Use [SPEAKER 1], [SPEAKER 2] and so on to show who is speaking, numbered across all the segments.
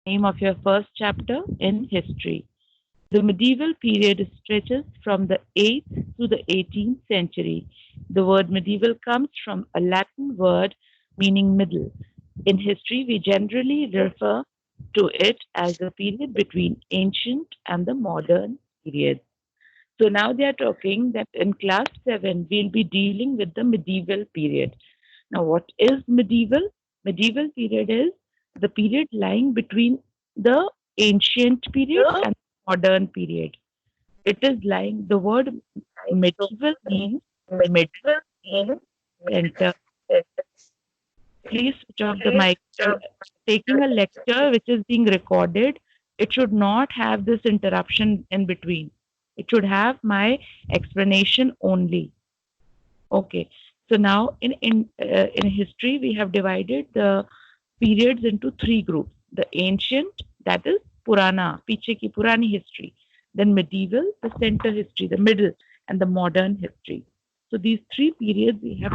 [SPEAKER 1] name of your first chapter in history. The medieval period stretches from the 8th to the 18th century. The word medieval comes from a Latin word meaning middle. In history, we generally refer to it as the period between ancient and the modern period. So now they are talking that in class 7, we'll be dealing with the medieval period. Now, what is medieval? Medieval period is the period lying between the ancient period and modern period. It is lying, the word medieval means mid center. Please switch off the mic. You're taking a lecture which is being recorded. It should not have this interruption in between. It should have my explanation only. Okay. So now in history we have divided the periods into three groups. The ancient, that is Purana, piche ki Purani history. Then medieval, the center history, the middle, and the modern history. So these three periods we have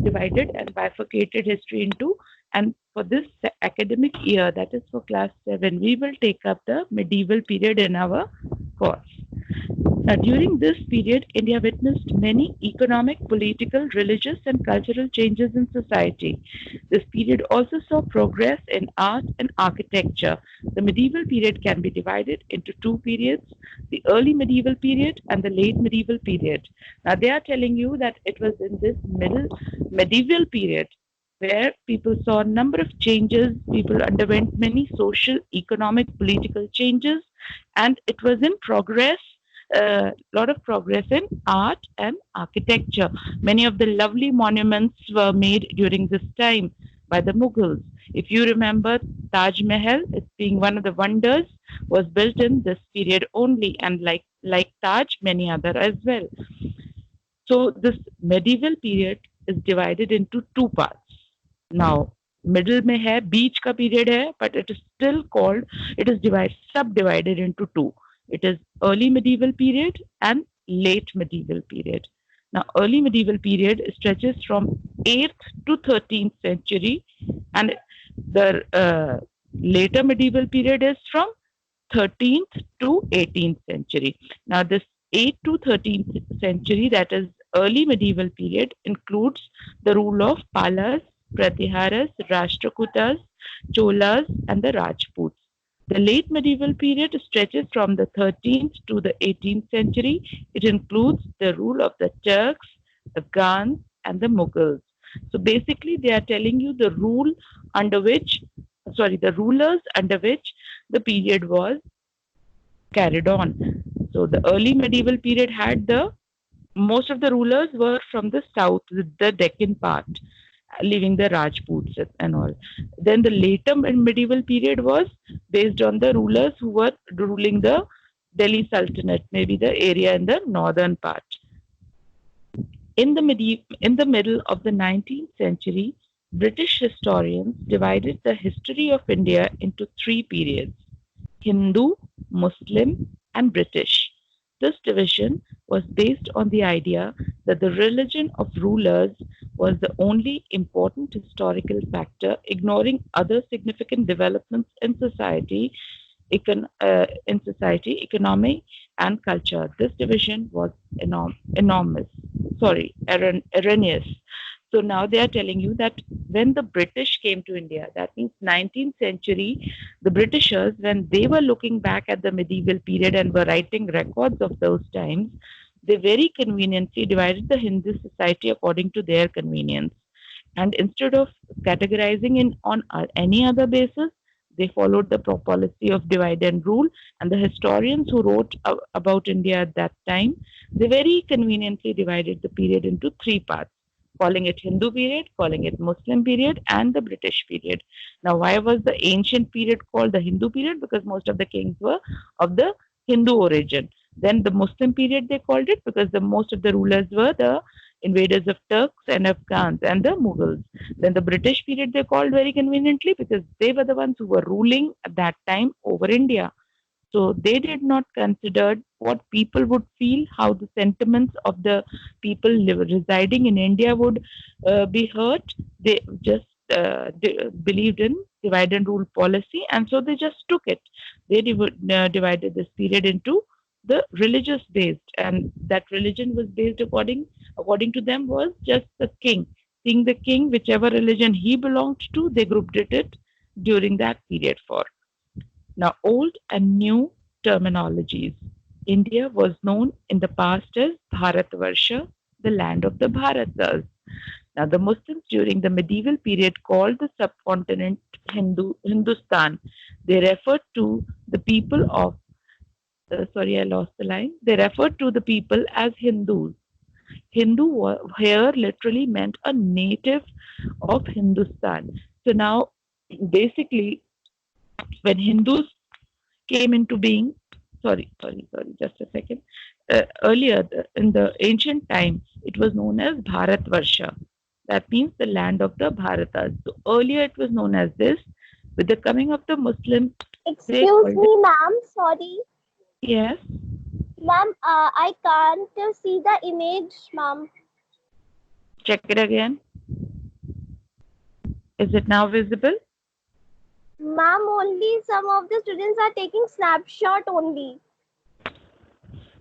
[SPEAKER 1] divided and bifurcated history into. And for this academic year, that is for class 7, we will take up the medieval period in our course. During this period, India witnessed many economic, political, religious, and cultural changes in society. This period also saw progress in art and architecture. The medieval period can be divided into two periods, the early medieval period and the late medieval period. Now, they are telling you that it was in this middle medieval period where people saw a number of changes, people underwent many social, economic, political changes, and it was in progress, a lot of progress in art and architecture. Many of the lovely monuments were made during this time by the Mughals. If you remember, Taj Mahal, it's being one of the wonders, was built in this period only, and like Taj, many other as well. So this medieval period is divided into two parts. Now, middle में है, बीच का period है, but it is still called, it is subdivided into two. It is early medieval period and late medieval period. Now, early medieval period stretches from 8th to 13th century, and the later medieval period is from 13th to 18th century. Now, this 8th to 13th century, that is early medieval period, includes the rule of Palas, Pratiharas, Rashtrakutas, Cholas, and the Rajputs. The late medieval period stretches from the 13th to the 18th century. It includes the rule of the Turks, the Ghans, and the Mughals. So basically, they are telling you the the rulers under which the period was carried on. So the early medieval period had most of the rulers were from the south, the Deccan part, leaving the Rajputs and all. Then the later medieval period was based on the rulers who were ruling the Delhi Sultanate, maybe the area in the northern part. In the middle of the 19th century, British historians divided the history of India into three periods: Hindu, Muslim, and British. This division was based on the idea that the religion of rulers was the only important historical factor, ignoring other significant developments in society, economy, and culture. This division was erroneous. So now they are telling you that when the British came to India, that means 19th century, the Britishers, when they were looking back at the medieval period and were writing records of those times, they very conveniently divided the Hindu society according to their convenience. And instead of categorizing in on any other basis, they followed the policy of divide and rule. And the historians who wrote about India at that time, they very conveniently divided the period into three parts, calling it Hindu period, calling it Muslim period, and the British period. Now, why was the ancient period called the Hindu period? Because most of the kings were of the Hindu origin. Then the Muslim period they called it because the most of the rulers were the invaders of Turks and Afghans and the Mughals. Then the British period they called very conveniently because they were the ones who were ruling at that time over India. So they did not consider what people would feel, how the sentiments of the people residing in India would be hurt. They just believed in divide and rule policy, and so they just took it. They divided this period into the religious based, and that religion was based according to them was just the king. Seeing the king, whichever religion he belonged to, they grouped it during that period for. Now, old and new terminologies. India was known in the past as Bharatvarsha, the land of the Bharatas. Now, the Muslims during the medieval period called the subcontinent Hindustan. They referred to the people of, sorry, I lost the line. They referred to the people as Hindus. Here literally meant a native of Hindustan. So now, basically, when Hindus came into being, sorry, just a second. Earlier, in the ancient time, it was known as Bharatvarsha. That means the land of the Bharatas. So earlier it was known as this. With the coming of the Muslims, they
[SPEAKER 2] Excuse
[SPEAKER 1] called it.
[SPEAKER 2] me, ma'am. Sorry.
[SPEAKER 1] Yes.
[SPEAKER 2] Ma'am, I can't see the image, ma'am.
[SPEAKER 1] Check it again. Is it now visible?
[SPEAKER 2] Ma'am, only some of the students are taking snapshot only.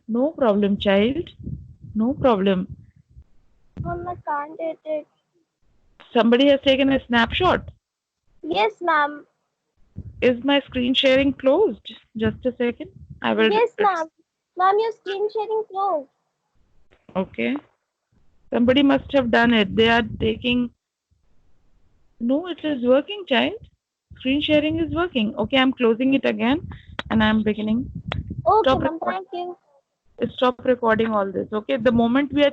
[SPEAKER 1] No problem, child. No problem.
[SPEAKER 2] Ma'am, I can't get it.
[SPEAKER 1] Somebody has taken a snapshot.
[SPEAKER 2] Yes, ma'am.
[SPEAKER 1] Is my screen sharing closed? Just a second. I will.
[SPEAKER 2] Yes, ma'am. Ma'am, your screen sharing closed.
[SPEAKER 1] Okay. Somebody must have done it. They are taking. No, it is working, child. Screen sharing is working. Okay, I'm closing it again and I'm beginning.
[SPEAKER 2] Okay,
[SPEAKER 1] Stop
[SPEAKER 2] ma'am.
[SPEAKER 1] recording.
[SPEAKER 2] Thank you.
[SPEAKER 1] Stop recording all this. Okay, the moment we are